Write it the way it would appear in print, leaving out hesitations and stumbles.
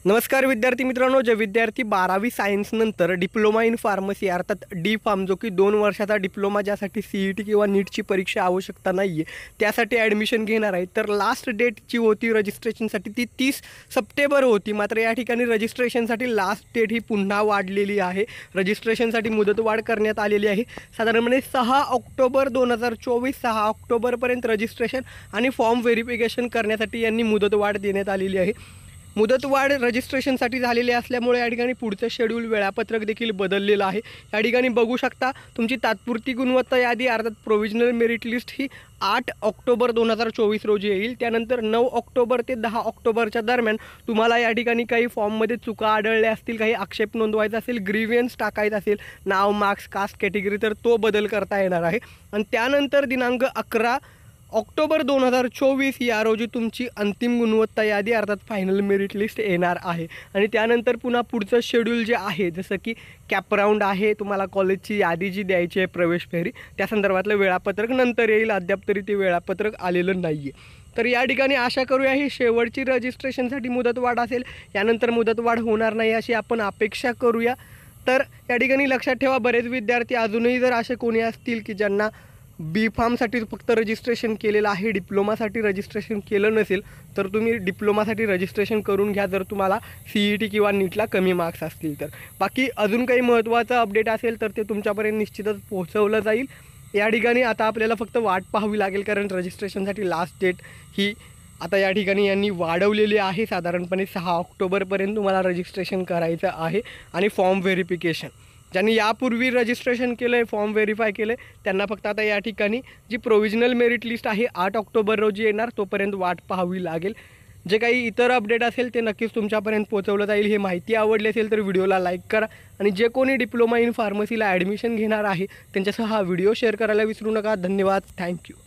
नमस्कार विद्यार्थी मित्रांनो, जे विद्यार्थी 12वी सायन्स नंतर डिप्लोमा इन फार्मसी अर्थात डी फार्म जो की 2 वर्षाचा डिप्लोमा ज्यासाठी CET किंवा नीटची परीक्षा आवश्यकता नाही आहे त्यासाठी ॲडमिशन घेणार आहे, तर लास्ट डेट जी होती रजिस्ट्रेशनसाठी ती 30 सप्टेंबर होती। मात्र या ठिकाणी रजिस्ट्रेशनसाठी लास्ट डेट ही पुन्हा वाढलेली आहे। रजिस्ट्रेशनसाठी मुदतवाढ करण्यात आलेली आहे। साधारणपणे 6 ऑक्टोबर 2024 6 ऑक्टोबरपर्यंत रजिस्ट्रेशन आणि फॉर्म व्हेरिफिकेशन करण्यासाठी यांनी मुदतवाढ देण्यात आलेली आहे। मुदतवाढ रजिस्ट्रेशनसाठी झालेली असल्यामुळे या ठिकाणी पुढचं शेड्यूल वेळापत्रक देखील बदललेलं आहे। या ठिकाणी बघू शकता तुमची तात्पुरती गुणवत्ता यादी अर्थात प्रोव्हिजनल मेरिट लिस्ट ही 8 ऑक्टोबर 2024 रोजी येईल। त्यानंतर 9 ऑक्टोबर ते 10 ऑक्टोबरच्या दरम्यान तुम्हाला या ठिकाणी काही फॉर्ममध्ये चुका आढळल्या असतील, काही आक्षेप नोंदवायचा असेल, ग्रीव्हन्स टाकायचा असेल, नाव, मार्क्स, कास्ट कॅटेगरी, तर तो बदल करता येणार आहे। आणि त्यानंतर दिनांक 11 ऑक्टोबर 2024 या रोजी तुमची अंतिम गुणवत्ता यादी अर्थात फायनल मेरिट लिस्ट येणार आहे। आणि त्यानंतर पुन्हा पुढचं शेड्यूल जे आहे, जसं की कॅप राऊंड आहे, तुम्हाला कॉलेजची यादी जी द्यायची आहे प्रवेश फेरी, त्या संदर्भातलं वेळापत्रक नंतर येईल। अद्याप तरी ते वेळापत्रक आलेलं नाही आहे। तर या ठिकाणी आशा करूया ही शेवटची रजिस्ट्रेशनसाठी मुदतवाढ असेल, यानंतर मुदतवाढ होणार नाही अशी आपण अपेक्षा करूया। तर या ठिकाणी लक्षात ठेवा, बरेच विद्यार्थी अजूनही जर असे कोणी असतील की ज्यांना बी फार्मसाठी फक्त रजिस्ट्रेशन केलेलं आहे, डिप्लोमासाठी रजिस्ट्रेशन केलं नसेल, तर तुम्ही डिप्लोमासाठी रजिस्ट्रेशन करून घ्या जर तुम्हाला CET किंवा नीटला कमी मार्क्स असतील तर। बाकी अजून काही महत्त्वाचं अपडेट असेल तर ते तुमच्यापर्यंत निश्चितच पोहोचवलं जाईल। या ठिकाणी आता आपल्याला फक्त वाट पाहावी लागेल, कारण रजिस्ट्रेशनसाठी लास्ट डेट ही आता या ठिकाणी यांनी वाढवलेली आहे। साधारणपणे 6 ऑक्टोबरपर्यंत तुम्हाला रजिस्ट्रेशन करायचं आहे। आणि फॉर्म व्हेरिफिकेशन ज्यांनी यापूर्वी रजिस्ट्रेशन केलं आहे, फॉर्म व्हेरीफाय केलं आहे, त्यांना फक्त आता या ठिकाणी जी प्रोव्हिजनल मेरिट लिस्ट आहे 8 ऑक्टोबर रोजी येणार, तोपर्यंत वाट पाहावी लागेल। जे काही इतर अपडेट असेल ते नक्कीच तुमच्यापर्यंत पोहोचवलं जाईल। ही माहिती आवडली असेल तर व्हिडिओला लाईक करा आणि जे कोणी डिप्लोमा इन फार्मसीला ॲडमिशन घेणार आहे त्यांच्यासह हा व्हिडिओ शेअर करायला विसरू नका। धन्यवाद, थँक्यू।